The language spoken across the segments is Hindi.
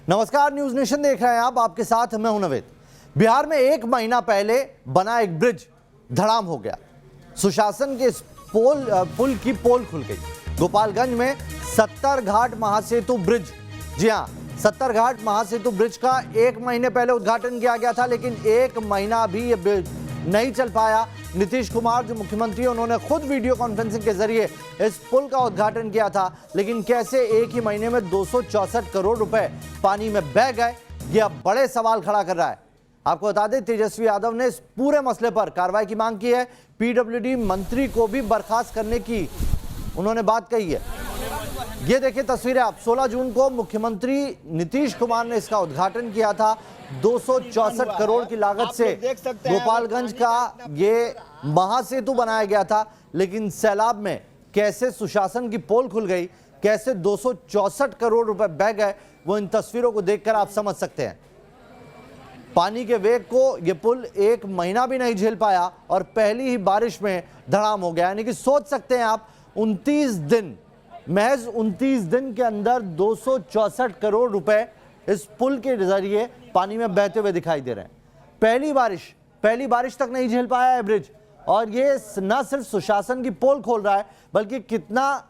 नमस्कार, न्यूज नेशन देख रहे हैं आप। आपके साथ मैं हूं नवेद। बिहार में 1 महीना पहले बना एक ब्रिज धड़ाम हो गया। सुशासन के इस पुल की पोल खुल गई। गोपालगंज में 70 घाट महासेतु ब्रिज, जी हां, 70 घाट महासेतु ब्रिज का 1 महीने पहले उद्घाटन किया गया था, लेकिन 1 महीना भी ये ब्रिज नहीं चल पाया। नीतीश कुमार जो मुख्यमंत्री, उन्होंने खुद वीडियो कॉन्फ्रेंसिंग के जरिए इस पुल का उद्घाटन किया था, लेकिन कैसे 1 ही महीने में 264 करोड़ रुपए पानी में बह गए, यह बड़े सवाल खड़ा कर रहा है। आपको बता दें, तेजस्वी यादव ने इस पूरे मसले पर कार्रवाई की मांग की है। पीडब्ल्यूडी मंत्री को भी बर्खास्त करने की उन्होंने बात कही है। ये देखिए तस्वीरें आप। 16 जून को मुख्यमंत्री नीतीश कुमार ने इसका उद्घाटन किया था। 264 करोड़ की लागत से गोपालगंज का ये महासेतु बनाया गया था, लेकिन सैलाब में कैसे सुशासन की पोल खुल गई, कैसे 264 करोड़ रुपए बह गए, वो इन तस्वीरों को देखकर आप समझ सकते हैं। पानी के वेग को ये पुल 1 महीना भी नहीं झेल पाया और पहली ही बारिश में धड़ाम हो गया। यानी कि सोच सकते हैं आप, 29 दिन, महज 29 दिन के अंदर 264 करोड़ रुपए इस पुल के जरिए पानी में बहते हुए दिखाई दे रहे हैं। पहली बारिश तक नहीं झेल पाया है ब्रिज, और ये न सिर्फ सुशासन की पोल खोल रहा है, बल्कि कितना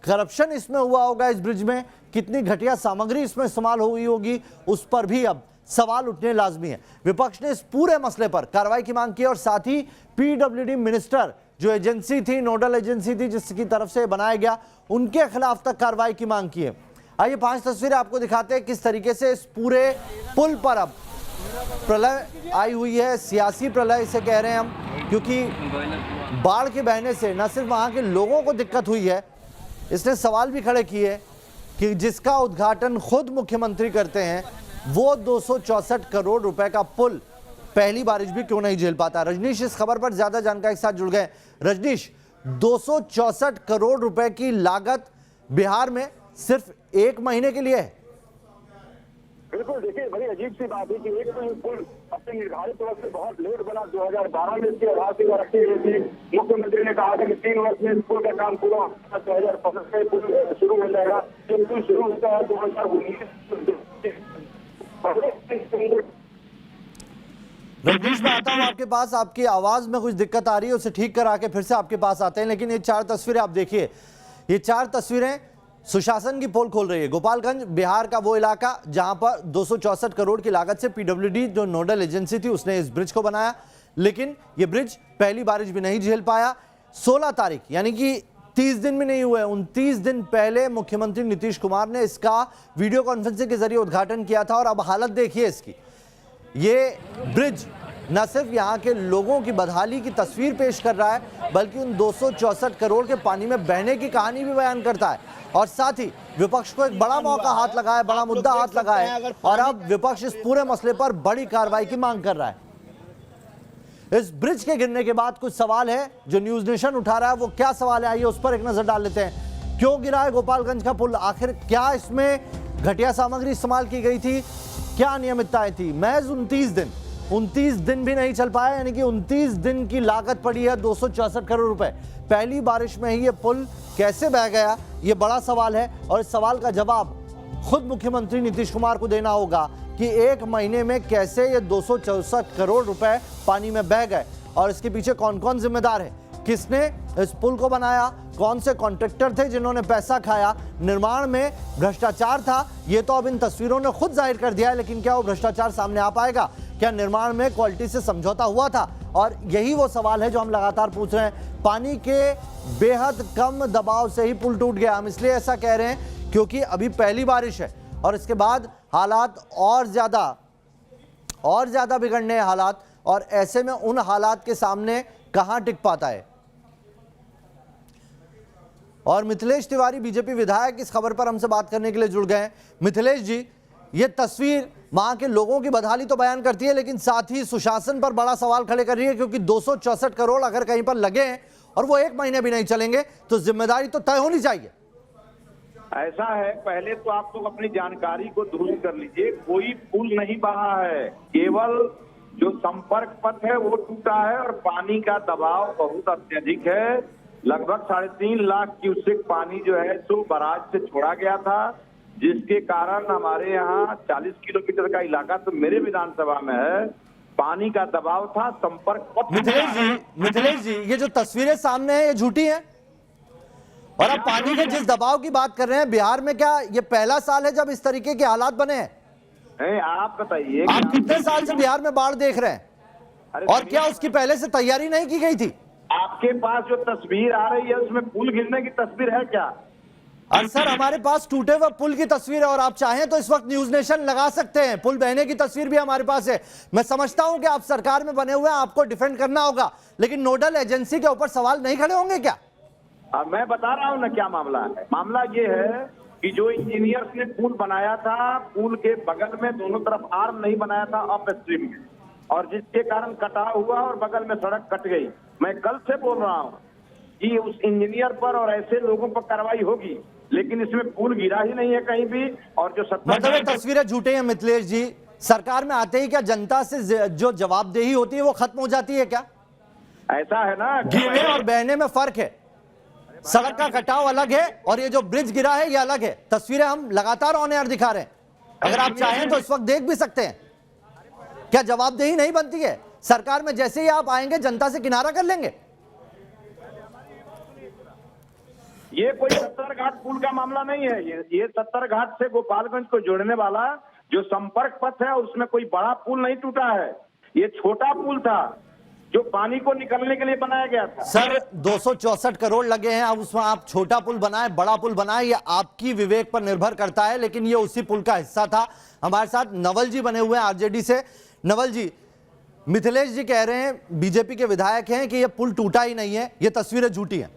करप्शन इसमें हुआ होगा इस ब्रिज में, कितनी घटिया सामग्री इसमें इस्तेमाल हुई होगी, उस पर भी अब सवाल उठने लाजमी है। विपक्ष ने इस पूरे मसले पर कार्रवाई की मांग की और साथ ही पीडब्ल्यूडी मिनिस्टर, जो एजेंसी थी, नोडल एजेंसी थी जिसकी तरफ से बनाया गया, उनके खिलाफ तक कार्रवाई की मांग की है। आइए 5 तस्वीरें आपको दिखाते हैं किस तरीके से इस पूरे पुल पर अब प्रलय आई हुई है। सियासी प्रलय इसे कह रहे हैं हम, क्योंकि बाढ़ के बहने से न सिर्फ वहां के लोगों को दिक्कत हुई है, इसने सवाल भी खड़े किए कि जिसका उद्घाटन खुद मुख्यमंत्री करते हैं, वो 264 करोड़ रुपए का पुल पहली बारिश भी क्यों नहीं झेल पाता। रजनीश इस खबर पर ज्यादा जानकारी के साथ जुड़ गए। रजनीश, 264 करोड़ रुपए की लागत बिहार में सिर्फ 1 महीने के लिए है। बिल्कुल, देखिए बड़ी अजीब सी बात है कि एक तो ये पुल अपने निर्धारित वक्त से बहुत लेट बना। 2012 में इसकी आधारशिला रखी गई थी। मुख्यमंत्री ने कहा था कि 3 वर्ष में इस पुल का काम पूरा 2015 से पुल शुरू हो जाएगा। जब पुल शुरू होता है 2019। रजनीश, मैं आता हूं आपके पास, आपकी आवाज में कुछ दिक्कत आ रही है, उसे ठीक करा के फिर से आपके पास आते हैं। लेकिन ये 4 तस्वीरें आप देखिए, ये 4 तस्वीरें सुशासन की पोल खोल रही है। गोपालगंज बिहार का वो इलाका जहां पर 264 करोड़ की लागत से पीडब्ल्यूडी जो नोडल एजेंसी थी, उसने इस ब्रिज को बनाया, लेकिन ये ब्रिज पहली बारिश भी नहीं झेल पाया। 16 तारीख, यानी कि 30 दिन भी नहीं हुए, 29 दिन पहले मुख्यमंत्री नीतीश कुमार ने इसका वीडियो कॉन्फ्रेंसिंग के जरिए उद्घाटन किया था। और अब हालत देखिए इसकी। ये ब्रिज न सिर्फ यहाँ के लोगों की बदहाली की तस्वीर पेश कर रहा है, बल्कि उन 264 करोड़ के पानी में बहने की कहानी भी बयान करता है। और साथ ही विपक्ष को एक बड़ा मौका हाथ लगा है, बड़ा मुद्दा हाथ लगा है, और अब विपक्ष इस पूरे मसले पर बड़ी कार्रवाई की मांग कर रहा है। इस ब्रिज के गिरने के बाद कुछ सवाल है जो न्यूज नेशन उठा रहा है। वो क्या सवाल है, आइए उस पर एक नजर डाल लेते हैं। क्यों गिरा है गोपालगंज का पुल? आखिर क्या इसमें घटिया सामग्री इस्तेमाल की गई थी, क्या अनियमितताएं थी? महज 29 दिन भी नहीं चल पाया, यानी कि 29 दिन की लागत पड़ी है 264 करोड़ रुपए। पहली बारिश में ही ये पुल कैसे बह गया, ये बड़ा सवाल है। और इस सवाल का जवाब खुद मुख्यमंत्री नीतीश कुमार को देना होगा कि 1 महीने में कैसे ये 264 करोड़ रुपए पानी में बह गए, और इसके पीछे कौन कौन जिम्मेदार है, किसने इस पुल को बनाया, कौन से कॉन्ट्रैक्टर थे जिन्होंने पैसा खाया, निर्माण में भ्रष्टाचार था, ये तो अब इन तस्वीरों ने खुद जाहिर कर दिया है। लेकिन क्या वो भ्रष्टाचार सामने आ पाएगा? क्या निर्माण में क्वालिटी से समझौता हुआ था? और यही वो सवाल है जो हम लगातार पूछ रहे हैं। पानी के बेहद कम दबाव से ही पुल टूट गया। हम इसलिए ऐसा कह रहे हैं क्योंकि अभी पहली बारिश है और इसके बाद हालात और ज्यादा बिगड़ने हैं हालात, और ऐसे में उन हालात के सामने कहां टिक पाता है। और मिथिलेश तिवारी बीजेपी विधायक इस खबर पर हमसे बात करने के लिए जुड़ गए हैं। मिथिलेश जी, ये तस्वीर वहां के लोगों की बदहाली तो बयान करती है, लेकिन साथ ही सुशासन पर बड़ा सवाल खड़े कर रही है, क्योंकि 264 करोड़ अगर कहीं पर लगे हैं और वो 1 महीने भी नहीं चलेंगे, तो जिम्मेदारी तो तय होनी चाहिए। ऐसा है, पहले तो आप लोग अपनी जानकारी को दुरुस्त कर लीजिए। कोई पुल नहीं बहा है, केवल जो संपर्क पथ है वो टूटा है और पानी का दबाव बहुत अत्यधिक है। लगभग 3.5 लाख क्यूसेक पानी जो है सो बराज से छोड़ा गया था। जिसके कारण हमारे यहाँ 40 किलोमीटर का इलाका तो मेरे विधानसभा में है, पानी का दबाव था, संपर्क पथ। मिथिलेश जी ये जो तस्वीरें सामने है ये झूठी है? और अब पानी के जिस दबाव की बात कर रहे हैं बिहार में, क्या ये पहला साल है जब इस तरीके के हालात बने हैं? आप बताइए, आप कितने साल से बिहार में बाढ़ देख रहे हैं? और क्या उसकी पहले से तैयारी नहीं की गई थी? आपके पास जो तस्वीर आ रही है उसमें पुल गिरने की तस्वीर है क्या? और सर हमारे पास टूटे हुए पुल की तस्वीर है, और आप चाहें तो इस वक्त न्यूज नेशन लगा सकते हैं, पुल बहने की तस्वीर भी हमारे पास है। मैं समझता हूं कि आप सरकार में बने हुए हैं, आपको डिफेंड करना होगा, लेकिन नोडल एजेंसी के ऊपर सवाल नहीं खड़े होंगे क्या? मैं बता रहा हूं ना क्या मामला है। मामला ये है कि जो इंजीनियर्स ने पुल बनाया था, पुल के बगल में दोनों तरफ आर्म नहीं बनाया था अप स्ट्रीम में, और जिसके कारण कटाव हुआ और बगल में सड़क कट गई। मैं कल से बोल रहा हूं कि उस इंजीनियर पर और ऐसे लोगों पर कार्रवाई होगी, लेकिन इसमें पुल गिरा ही नहीं है कहीं भी। और जो मतलब ये तस्वीरें झूठे हैं मिथिलेश जी? सरकार में आते ही क्या जनता से जो जवाबदेही होती है वो खत्म हो जाती है क्या? ऐसा है ना, गिरने और बहने में फर्क है। सड़क का कटाव अलग है और ये जो ब्रिज गिरा है ये अलग है। तस्वीरें हम लगातार ऑन एयर दिखा रहे हैं, अगर आप चाहें तो इस वक्त देख भी सकते हैं। क्या जवाबदेही नहीं बनती है सरकार में? जैसे ही आप आएंगे जनता से किनारा कर लेंगे? ये कोई 70 घाट पुल का मामला नहीं है। ये 70 घाट से गोपालगंज को जोड़ने वाला जो संपर्क पथ है उसमें कोई बड़ा पुल नहीं टूटा है। ये छोटा पुल था जो पानी को निकलने के लिए बनाया गया था। सर 264 करोड़ लगे हैं, अब उसमें आप छोटा पुल बनाए बड़ा पुल बनाए, ये आपकी विवेक पर निर्भर करता है, लेकिन ये उसी पुल का हिस्सा था। हमारे साथ नवल जी बने हुए हैं आरजेडी से। नवल जी, मिथिलेश जी कह रहे हैं, बीजेपी के विधायक हैं, कि ये पुल टूटा ही नहीं है, ये तस्वीरें झूठी हैं।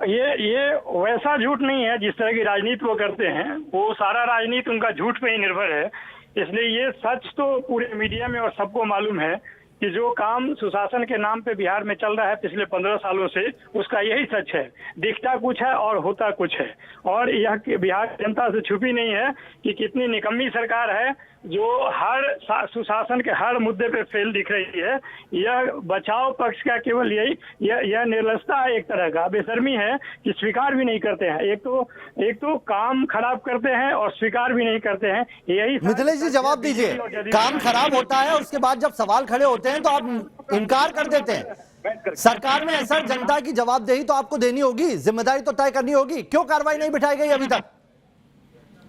ये वैसा झूठ नहीं है जिस तरह की राजनीति वो करते हैं, वो सारा राजनीति उनका झूठ पे ही निर्भर है। इसलिए ये सच तो पूरे मीडिया में और सबको मालूम है कि जो काम सुशासन के नाम पे बिहार में चल रहा है पिछले 15 सालों से, उसका यही सच है। दिखता कुछ है और होता कुछ है, और यह बिहार जनता से छुपी नहीं है कि कितनी निकम्मी सरकार है जो हर सुशासन के हर मुद्दे पे फेल दिख रही है। यह बचाव पक्ष का केवल यह निर्लजता है, एक तरह का बेशर्मी है कि स्वीकार भी नहीं करते हैं। एक तो काम खराब करते हैं और स्वीकार भी नहीं करते हैं। यही मिथिलेश जी जवाब दीजिए, काम खराब होता है उसके बाद जब सवाल खड़े होते हैं तो आप इनकार कर देते हैं। सरकार में ऐसा जनता की जवाबदेही तो आपको देनी होगी, जिम्मेदारी तो तय करनी होगी। क्यों कार्रवाई नहीं बिठाई गई अभी तक?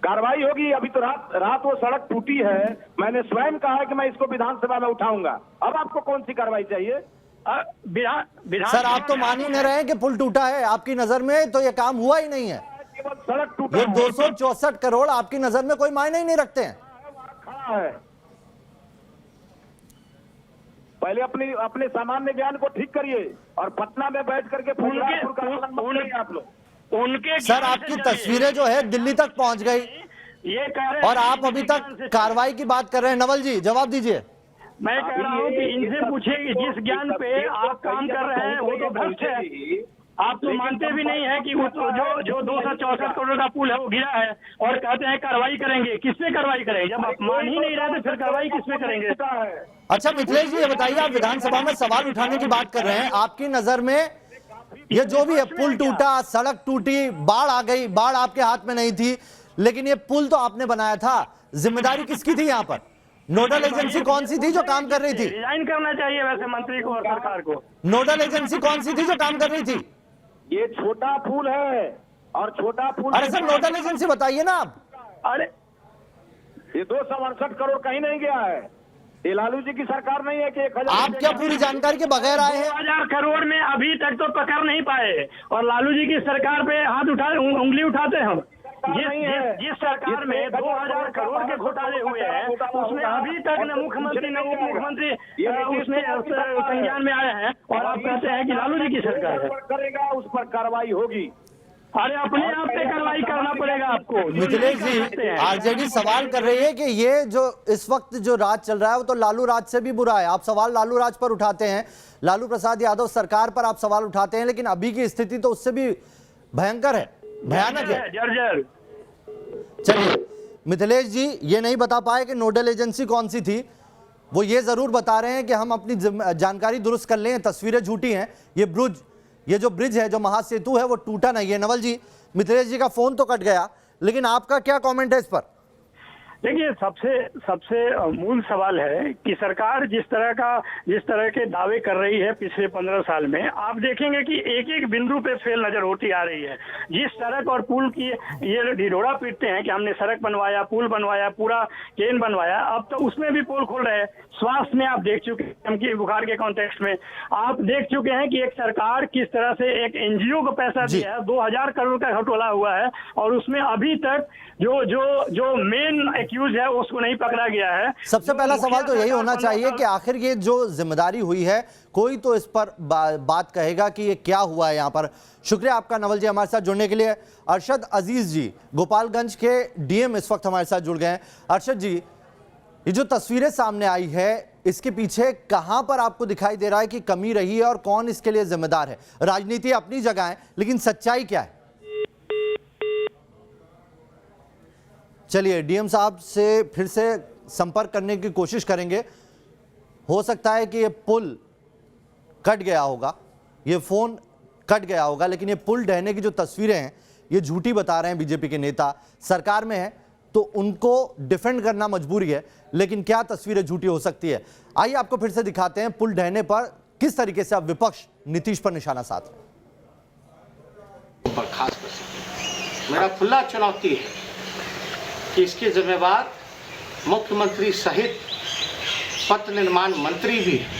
कार्रवाई होगी। अभी तो रात वो सड़क टूटी है, मैंने स्वयं कहा है कि मैं इसको विधानसभा में उठाऊंगा। अब आपको कौन सी कार्रवाई चाहिए? सर आप तो मान ही नहीं रहे हैं कि पुल टूटा है, आपकी नजर में तो ये काम हुआ ही नहीं है। केवल सड़क टूटा ये है। 264 करोड़ आपकी नजर में कोई मायने ही नहीं रखते हैं। खड़ा है। पहले अपने सामान्य ज्ञान को ठीक करिए और पटना में बैठ करके आप लोग उनके सर आपकी तस्वीरें जो है दिल्ली तक पहुंच गई, ये कह रहे और आप अभी तक कार्रवाई की बात कर रहे हैं। नवल जी जवाब दीजिए। मैं कह रहा हूँ कि इनसे पूछिए कि जिस ज्ञान पे आप काम कर रहे हैं वो तो भ्रष्ट है। आप तो मानते भी नहीं है कि वो तो जो 264 करोड़ का पुल है वो गिरा है, और कहते हैं कार्रवाई करेंगे। किस पे कार्रवाई करेंगे? जब आप मान ही नहीं रहे तो फिर कार्रवाई किस पे करेंगे? अच्छा मिथिलेश जी ये बताइए, आप विधानसभा में सवाल उठाने की बात कर रहे हैं, आपकी नजर में ये जो भी है, पुल टूटा, सड़क टूटी, बाढ़ आ गई, बाढ़ आपके हाथ में नहीं थी, लेकिन ये पुल तो आपने बनाया था, जिम्मेदारी किसकी थी यहाँ पर? नोडल एजेंसी कौन सी थी जो काम कर रही थी? रिजाइन करना चाहिए वैसे मंत्री को और सरकार को। नोडल एजेंसी कौन सी थी जो काम कर रही थी? ये छोटा पुल है और छोटा पुल। अरे सर नोडल एजेंसी बताइए ना आप। अरे ये 268 करोड़ कहीं नहीं गया है। ये लालू जी की सरकार नहीं है कि 1000। आप क्या पूरी जानकारी के बगैर आए हैं? 2000 करोड़ में अभी तक तो पकड़ नहीं पाए, और लालू जी की सरकार पे हाथ उंगली उठाते हैं हम। जिस सरकार में 2000 करोड़ के घोटाले हुए हैं उसमें अभी तक न मुख्यमंत्री न उप मुख्यमंत्री उसमें संज्ञान में आए हैं, और आप कहते हैं कि लालू जी की सरकार है। करेगा उस पर कार्रवाई होगी। अरे अपने आप पे कार्रवाई करना पड़ेगा आपको। मिथिलेश जी आरजेडी सवाल कर रही है कि ये जो इस वक्त जो राज चल रहा है वो तो लालू राज से भी बुरा है। आप सवाल लालू राज पर उठाते हैं, लालू प्रसाद यादव सरकार पर आप सवाल उठाते हैं, लेकिन अभी की स्थिति तो उससे भी भयंकर है, भयानक है, जर्जर। चलिए मिथिलेश जी ये नहीं बता पाए कि नोडल एजेंसी कौन सी थी, वो ये जरूर बता रहे हैं कि हम अपनी जानकारी दुरुस्त कर लें, तस्वीरें झूठी हैं, ये जो ब्रिज है, जो महासेतु है वो टूटा नहीं है। नवल जी मिथिलेश जी का फोन तो कट गया, लेकिन आपका क्या कमेंट है इस पर? देखिए, सबसे मूल सवाल है कि सरकार जिस तरह के दावे कर रही है पिछले 15 साल में, आप देखेंगे कि एक एक बिंदु पे फेल नजर होती आ रही है। जिस सड़क और पुल की ये ढिढोरा पीटते हैं कि हमने सड़क बनवाया, पुल बनवाया, पूरा केन बनवाया, अब तो उसमें भी पोल खोल रहे हैं। स्वास्थ्य में आप देख चुके हैं, चमकी बुखार के कॉन्टेक्स्ट में आप देख चुके हैं कि एक सरकार किस तरह से एक एनजीओ को पैसा दिया है, 2000 करोड़ का घोटाला हुआ है, और उसमें अभी तक जो मेन एक्यूज है उसको नहीं पकड़ा गया है। सबसे पहला सवाल तो यही होना चाहिए कि आखिर ये जो जिम्मेदारी हुई है, कोई तो इस पर बात कहेगा कि ये क्या हुआ है यहाँ पर। शुक्रिया आपका नवल जी हमारे साथ जुड़ने के लिए। अरशद अजीज जी गोपालगंज के डीएम इस वक्त हमारे साथ जुड़ गए हैं। अरशद जी, ये जो तस्वीरें सामने आई है, इसके पीछे कहां पर आपको दिखाई दे रहा है कि कमी रही है और कौन इसके लिए जिम्मेदार है? राजनीति अपनी जगह है, लेकिन सच्चाई क्या है? चलिए डीएम साहब से फिर से संपर्क करने की कोशिश करेंगे। हो सकता है कि ये पुल कट गया होगा, ये फोन कट गया होगा, लेकिन ये पुल ढहने की जो तस्वीरें हैं ये झूठी बता रहे हैं बीजेपी के नेता। सरकार में है तो उनको डिफेंड करना मजबूरी है, लेकिन क्या तस्वीरें झूठी हो सकती है? आइए आपको फिर से दिखाते हैं पुल ढहने पर किस तरीके से अब विपक्ष नीतीश पर निशाना साध रहे हैं। मेरा खुला चुनौती है कि इसके जिम्मेवार मुख्यमंत्री सहित पथ निर्माण मंत्री भी हैं।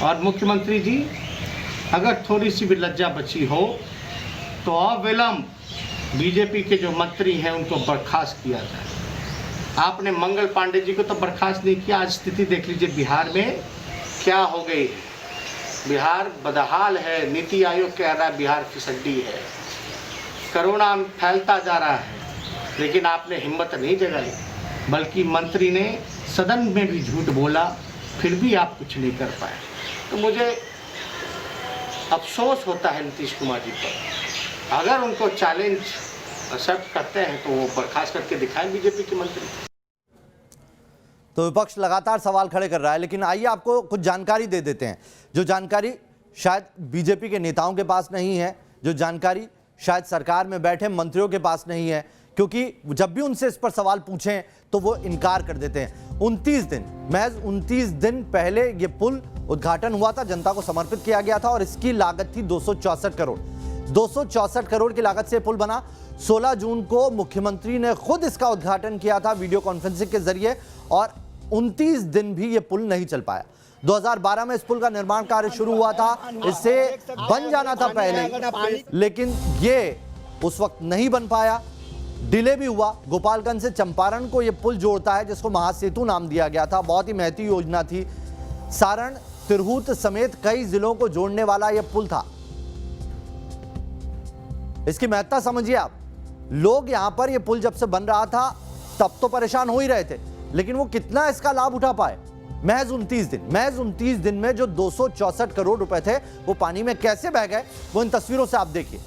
और मुख्यमंत्री जी, अगर थोड़ी सी भी लज्जा बची हो तो अविलंब बीजेपी के जो मंत्री हैं उनको बर्खास्त किया जाए। आपने मंगल पांडे जी को तो बर्खास्त नहीं किया। आज स्थिति देख लीजिए बिहार में क्या हो गई है। बिहार बदहाल है। नीति आयोग कह रहा है बिहार फिसड्डी है। कोरोना फैलता जा रहा है, लेकिन आपने हिम्मत नहीं जगाई, बल्कि मंत्री ने सदन में भी झूठ बोला, फिर भी आप कुछ नहीं कर पाए। तो मुझे अफसोस होता है नीतीश कुमार जी पर। अगर उनको चैलेंज एक्सेप्ट करते हैं तो वो बर्खास्त करके दिखाएं बीजेपी के मंत्री। तो विपक्ष लगातार सवाल खड़े कर रहा है, लेकिन आइए आपको कुछ जानकारी दे देते हैं, जो जानकारी शायद बीजेपी के नेताओं के पास नहीं है, जो जानकारी शायद सरकार में बैठे मंत्रियों के पास नहीं है, क्योंकि जब भी उनसे इस पर सवाल पूछें तो वो इनकार कर देते हैं। 29 दिन पहले ये पुल उद्घाटन हुआ था, जनता को समर्पित किया गया था और इसकी लागत थी 264 करोड़। 264 करोड़ की लागत से पुल बना। 16 जून को मुख्यमंत्री ने खुद इसका उद्घाटन किया था वीडियो कॉन्फ्रेंसिंग के जरिए, और 29 दिन भी ये पुल नहीं चल पाया। 2012 में इस पुल का निर्माण कार्य शुरू हुआ था, इससे बन जाना था पहले, लेकिन ये उस वक्त नहीं बन पाया, डिले भी हुआ। गोपालगंज से चंपारण को यह पुल जोड़ता है, जिसको महासेतु नाम दिया गया था। बहुत ही महती योजना थी। सारण, तिरहुत समेत कई जिलों को जोड़ने वाला यह पुल था। इसकी महत्ता समझिए आप। लोग यहां पर यह पुल जब से बन रहा था तब तो परेशान हो ही रहे थे, लेकिन वो कितना इसका लाभ उठा पाए? महज 29 दिन में जो 264 करोड़ रुपए थे वो पानी में कैसे बह गए, वो इन तस्वीरों से आप देखिए।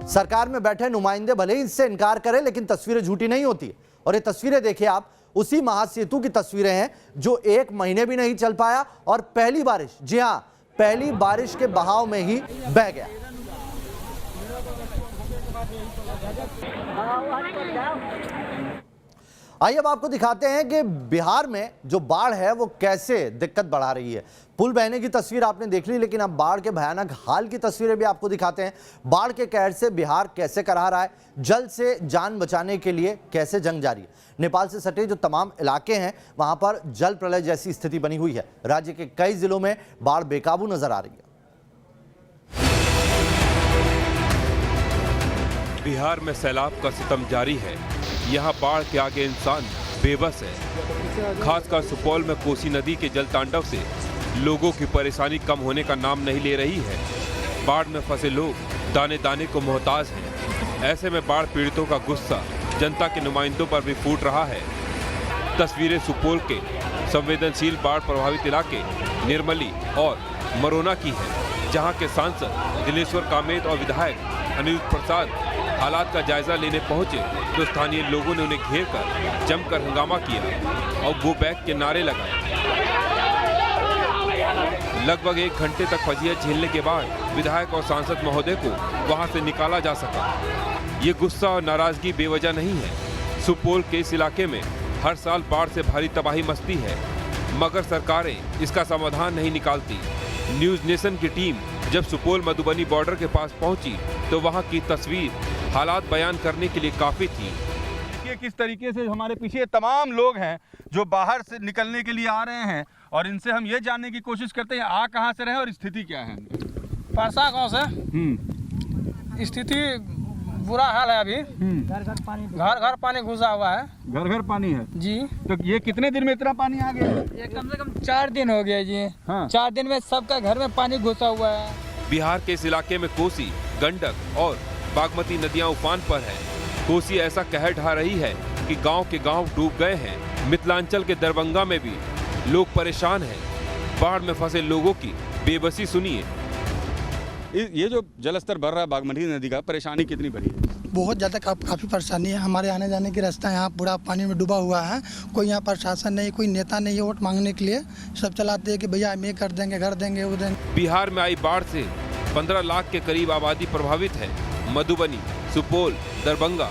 सरकार में बैठे नुमाइंदे भले ही इससे इनकार करें, लेकिन तस्वीरें झूठी नहीं होती। और ये तस्वीरें देखिए आप, उसी महासेतु की तस्वीरें हैं जो 1 महीने भी नहीं चल पाया और पहली बारिश, जी हां, पहली बारिश के बहाव में ही बह गया। आइए अब आपको दिखाते हैं कि बिहार में जो बाढ़ है वो कैसे दिक्कत बढ़ा रही है। पुल बहने की तस्वीर आपने देख ली, लेकिन अब बाढ़ के भयानक हाल की तस्वीरें भी आपको दिखाते हैं। बाढ़ के कहर से बिहार कैसे कराह रहा है, जल से जान बचाने के लिए कैसे जंग जारी है। नेपाल से सटे जो तमाम इलाके हैं वहां पर जल प्रलय जैसी स्थिति बनी हुई है। राज्य के कई जिलों में बाढ़ बेकाबू नजर आ रही है। बिहार में सैलाब का सितम जारी है। यहाँ बाढ़ के आगे इंसान बेबस है। खासकर सुपौल में कोसी नदी के जल तांडव से लोगों की परेशानी कम होने का नाम नहीं ले रही है। बाढ़ में फंसे लोग दाने दाने को मोहताज हैं। ऐसे में बाढ़ पीड़ितों का गुस्सा जनता के नुमाइंदों पर भी फूट रहा है। तस्वीरें सुपौल के संवेदनशील बाढ़ प्रभावित इलाके निर्मली और मरोना की है, जहाँ के सांसद दिलेश्वर कामेत और विधायक अनिरुद्ध प्रसाद हालात का जायजा लेने पहुंचे तो स्थानीय लोगों ने उन्हें घेर कर जमकर हंगामा किया और गो बैक के नारे लगाए। लगभग 1 घंटे तक फजीहत झेलने के बाद विधायक और सांसद महोदय को वहां से निकाला जा सका। ये गुस्सा और नाराजगी बेवजह नहीं है। सुपौल के इस इलाके में हर साल बाढ़ से भारी तबाही मचती है, मगर सरकारें इसका समाधान नहीं निकालती। न्यूज नेशन की टीम जब सुपौल मधुबनी बॉर्डर के पास पहुंची तो वहां की तस्वीर हालात बयान करने के लिए काफी थी। देखिए किस तरीके से हमारे पीछे तमाम लोग हैं जो बाहर से निकलने के लिए आ रहे हैं, और इनसे हम ये जानने की कोशिश करते हैं आ कहाँ से रहे और स्थिति क्या है। परसा गांव से स्थिति बुरा हाल है अभी। घर घर पानी घुसा हुआ है। घर घर पानी है जी। तो ये कितने दिन में इतना पानी आ गया? ये कम से कम 4 दिन हो गया जी। हाँ। 4 दिन में सबका घर में पानी घुसा हुआ है। बिहार के इस इलाके में कोसी, गंडक और बागमती नदियां उफान पर है। कोसी ऐसा कहर ढा रही है कि गांव के गांव डूब गए हैं। मिथिलांचल के दरभंगा में भी लोग परेशान हैं। बाढ़ में फंसे लोगों की बेबसी सुनिए। ये जो जलस्तर बढ़ रहा है बागमती नदी का, परेशानी कितनी बढ़ी है? बहुत ज़्यादा काफ़ी परेशानी है। हमारे आने जाने की रास्ता यहाँ पूरा पानी में डूबा हुआ है। कोई यहाँ प्रशासन नहीं, कोई नेता नहीं है वोट मांगने के लिए। सब चलाते हैं कि भैया हम ये कर देंगे, घर देंगे, वो देंगे। बिहार में आई बाढ़ से 15 लाख के करीब आबादी प्रभावित है। मधुबनी, सुपौल, दरभंगा,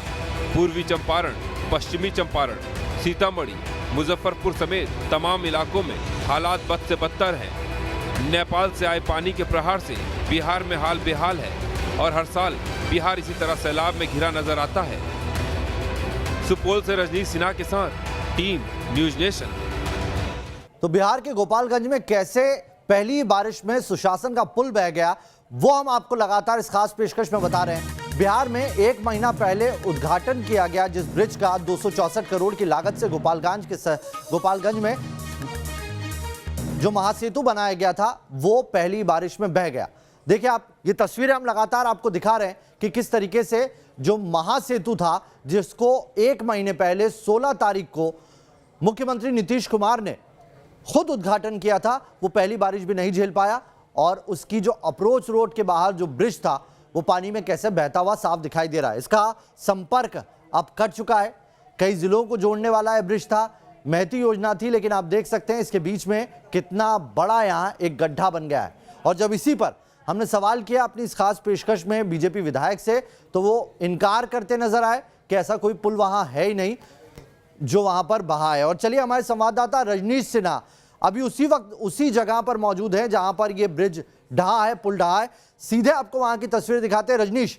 पूर्वी चंपारण, पश्चिमी चंपारण, सीतामढ़ी, मुजफ्फरपुर समेत तमाम इलाकों में हालात बद से बदतर हैं। नेपाल से आए पानी के प्रहार से बिहार में हाल बेहाल है और हर साल बिहार इसी तरह सैलाब में घिरा नजर आता है। सुपौल से रजनीश सिन्हा के साथ टीम न्यूज नेशन। तो बिहार के गोपालगंज में कैसे पहली बारिश में सुशासन का पुल बह गया, वो हम आपको लगातार इस खास पेशकश में बता रहे हैं। बिहार में 1 महीना पहले उद्घाटन किया गया जिस ब्रिज का 264 करोड़ की लागत से गोपालगंज में जो महासेतु बनाया गया था वो पहली बारिश में बह गया। देखिए आप, ये तस्वीरें हम लगातार आपको दिखा रहे हैं कि किस तरीके से जो महासेतु था जिसको 1 महीने पहले 16 तारीख को मुख्यमंत्री नीतीश कुमार ने खुद उद्घाटन किया था, वो पहली बारिश भी नहीं झेल पाया और उसकी जो अप्रोच रोड के बाहर जो ब्रिज था वो पानी में कैसे बहता हुआ साफ दिखाई दे रहा है। इसका संपर्क अब कट चुका है। कई जिलों को जोड़ने वाला है ब्रिज था, महती योजना थी, लेकिन आप देख सकते हैं इसके बीच में कितना बड़ा यहाँ एक गड्ढा बन गया है। और जब इसी पर हमने सवाल किया अपनी इस खास पेशकश में बीजेपी विधायक से, तो वो इनकार करते नजर आए कि ऐसा कोई पुल वहां है ही नहीं जो वहां पर बहा है। और चलिए हमारे संवाददाता रजनीश सिन्हा अभी उसी वक्त उसी जगह पर मौजूद है जहां पर ये ब्रिज ढहा है, पुल ढहा है। सीधे आपको वहां की तस्वीरें दिखाते हैं। रजनीश,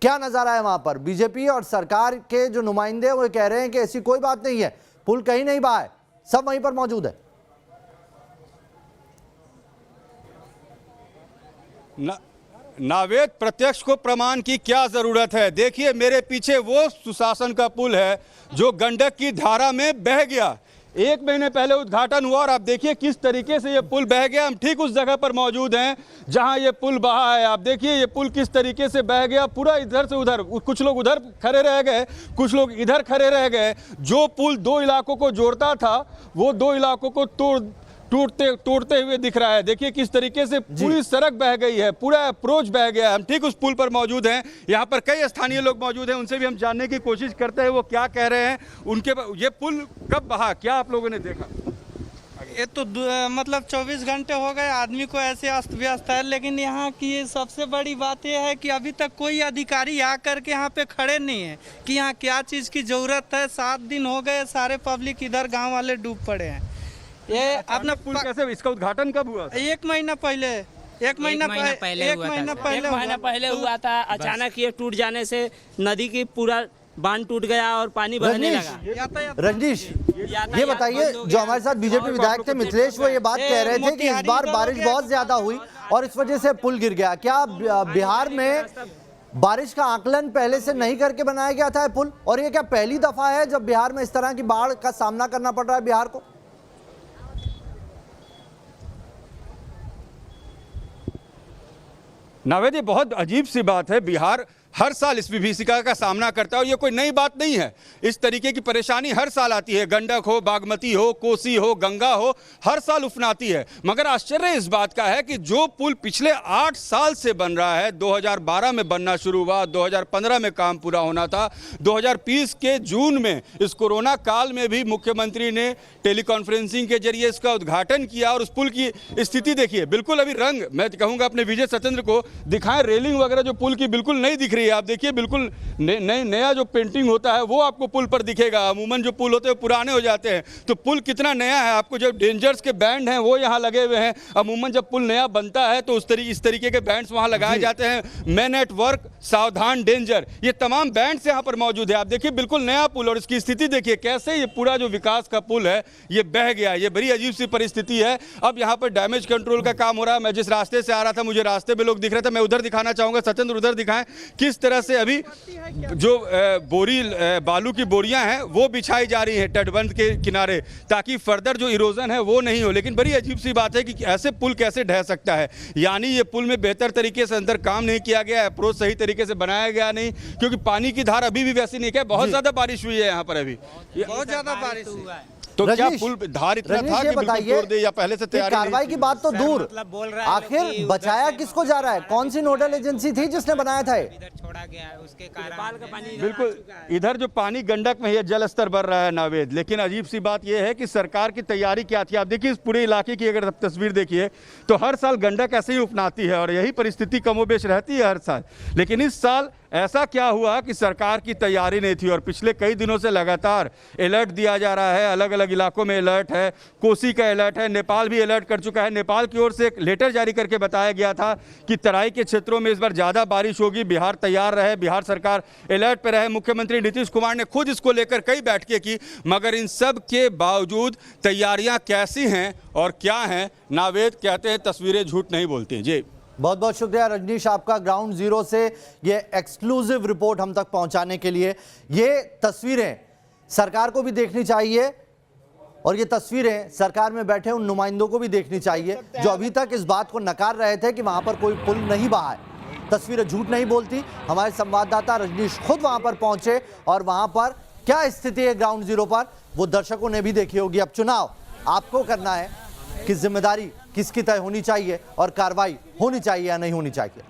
क्या नजारा है वहां पर? बीजेपी और सरकार के जो नुमाइंदे वो कह रहे हैं कि ऐसी कोई बात नहीं है, पुल कहीं नहीं बहा है, सब वहीं पर मौजूद है। नावेद, प्रत्यक्ष को प्रमाण की क्या जरूरत है? देखिए मेरे पीछे वो सुशासन का पुल है जो गंडक की धारा में बह गया। 1 महीने पहले उद्घाटन हुआ और आप देखिए किस तरीके से ये पुल बह गया। हम ठीक उस जगह पर मौजूद हैं जहां ये पुल बहा है। आप देखिए ये पुल किस तरीके से बह गया, पूरा इधर से उधर, कुछ लोग उधर खड़े रह गए, कुछ लोग इधर खड़े रह गए। जो पुल 2 इलाकों को जोड़ता था वो 2 इलाकों को टूटते हुए दिख रहा है। देखिए किस तरीके से पूरी सड़क बह गई है, पूरा अप्रोच बह गया है। हम ठीक उस पुल पर मौजूद हैं। यहाँ पर कई स्थानीय लोग मौजूद हैं, उनसे भी हम जानने की कोशिश करते हैं वो क्या कह रहे हैं। उनके ये पुल कब बहा, क्या आप लोगों ने देखा? ये तो मतलब 24 घंटे हो गए, आदमी को ऐसे अस्त व्यस्त है। लेकिन यहाँ की सबसे बड़ी बात यह है कि अभी तक कोई अधिकारी आकर के यहाँ पे खड़े नहीं है कि यहाँ क्या चीज़ की ज़रूरत है। 7 दिन हो गए, सारे पब्लिक इधर गाँव वाले डूब पड़े हैं। ये अपना पुल कैसे, इसका उद्घाटन कब हुआ? 1 महीना पहले, 1 महीना पहले हुआ था। अचानक ये टूट जाने से नदी की पूरा बांध टूट गया और पानी बहने लगा। रजनीश, ये बताइए, जो हमारे साथ बीजेपी विधायक थे मिथिलेश, वो ये बात कह रहे थे कि इस बार बारिश बहुत ज्यादा हुई और इस वजह से पुल गिर गया। क्या बिहार में बारिश का आकलन पहले से नहीं करके बनाया गया था पुल? और ये क्या पहली दफा है जब बिहार में इस तरह की बाढ़ का सामना करना पड़ रहा है बिहार को? नावेद, ये बहुत अजीब सी बात है। बिहार हर साल इस विभीषिका का सामना करता है और ये कोई नई बात नहीं है। इस तरीके की परेशानी हर साल आती है, गंडक हो, बागमती हो, कोसी हो, गंगा हो, हर साल उफनाती है। मगर आश्चर्य इस बात का है कि जो पुल पिछले 8 साल से बन रहा है, 2012 में बनना शुरू हुआ, 2015 में काम पूरा होना था, 2020 के जून में इस कोरोना काल में भी मुख्यमंत्री ने टेलीकॉन्फ्रेंसिंग के जरिए इसका उद्घाटन किया और उस पुल की स्थिति देखिए, बिल्कुल अभी रंग, मैं कहूँगा अपने विजय सत्येंद्र को दिखाएं, रेलिंग वगैरह जो पुल की बिल्कुल नहीं दिख रही है। आप देखिए बिल्कुल नया जो पेंटिंग होता है वो आपको पुल पर दिखेगा। अमूमन जो पुल होते हैं पुराने हो जाते हैं, तो पुल कितना नया है। आपको जो डेंजर्स के बैंड हैं वो यहाँ लगे हुए हैं। अमूमन जब पुल नया बनता है तो इस तरीके के बैंड्स वहाँ लगाए जाते हैं। मैन एट वर्क, सावधान, डेंजर, ये तमाम बैंड्स यहाँ पर मौजूद है। आप देखिए बिल्कुल नया पुल और इसकी स्थिति देखिए कैसे ये पूरा जो विकास का पुल है ये बह गया। ये बड़ी अजीब सी परिस्थिति है। अब यहाँ पर डैमेज कंट्रोल का काम हो रहा है। मैं जिस रास्ते से आ रहा था मुझे रास्ते में लोग दिख रहे थे, मैं उधर दिखाना चाहूँगा, सत्येंद्र उधर दिखाएं किस तरह से अभी जो बालू की बोरियां हैं वो बिछाई जा रही हैं तटबंध के किनारे, ताकि फर्दर जो इरोजन है वो नहीं हो। लेकिन बड़ी अजीब सी बात है कि ऐसे पुल कैसे ढह सकता है। यानी ये पुल में बेहतर तरीके से अंदर काम नहीं किया गया, अप्रोच सही तरीके से बनाया गया नहीं, क्योंकि पानी की धार अभी भी वैसी नहीं है। बहुत ज्यादा बारिश हुई है यहाँ पर, अभी बहुत ज्यादा बारिश हुआ है। तो क्या पुल धार इतना था कि बिल्कुल तोड़ दे या पहले से तैयारी कार्रवाई की बात तो दूर, मतलब बोल रहा है आखिर बचाया किसको जा रहा है? कौन सी नोडल एजेंसी थी जिसने बनाया था? इधर छोड़ा गया है उसके कारण का पानी बिल्कुल इधर जो पानी गंडक में है जल स्तर बढ़ रहा है नावेद। लेकिन अजीब सी बात यह है कि सरकार की तैयारी क्या थी। आप देखिए इस पूरे इलाके की अगर तस्वीर देखिए तो हर साल गंडक ऐसे ही उफनाती है और यही परिस्थिति कमोबेश रहती है हर साल। लेकिन इस साल ऐसा क्या हुआ कि सरकार की तैयारी नहीं थी और पिछले कई दिनों से लगातार अलर्ट दिया जा रहा है। अलग अलग इलाकों में अलर्ट है, कोसी का अलर्ट है, नेपाल भी अलर्ट कर चुका है। नेपाल की ओर से एक लेटर जारी करके बताया गया था कि तराई के क्षेत्रों में इस बार ज़्यादा बारिश होगी, बिहार तैयार रहे, बिहार सरकार अलर्ट पर रहे। मुख्यमंत्री नीतीश कुमार ने खुद इसको लेकर कई बैठकें की, मगर इन सब के बावजूद तैयारियाँ कैसी हैं और क्या हैं, नावेद कहते हैं तस्वीरें झूठ नहीं बोलती। जी बहुत बहुत शुक्रिया रजनीश आपका ग्राउंड जीरो से ये एक्सक्लूसिव रिपोर्ट हम तक पहुंचाने के लिए। ये तस्वीरें सरकार को भी देखनी चाहिए और ये तस्वीरें सरकार में बैठे उन नुमाइंदों को भी देखनी चाहिए जो अभी तक इस बात को नकार रहे थे कि वहां पर कोई पुल नहीं बहा है। तस्वीरें झूठ नहीं बोलती। हमारे संवाददाता रजनीश खुद वहां पर पहुंचे और वहां पर क्या स्थिति है ग्राउंड जीरो पर वो दर्शकों ने भी देखी होगी। अब चुनाव आपको करना है कि जिम्मेदारी किसकी तय होनी चाहिए और कार्रवाई होनी चाहिए या नहीं होनी चाहिए।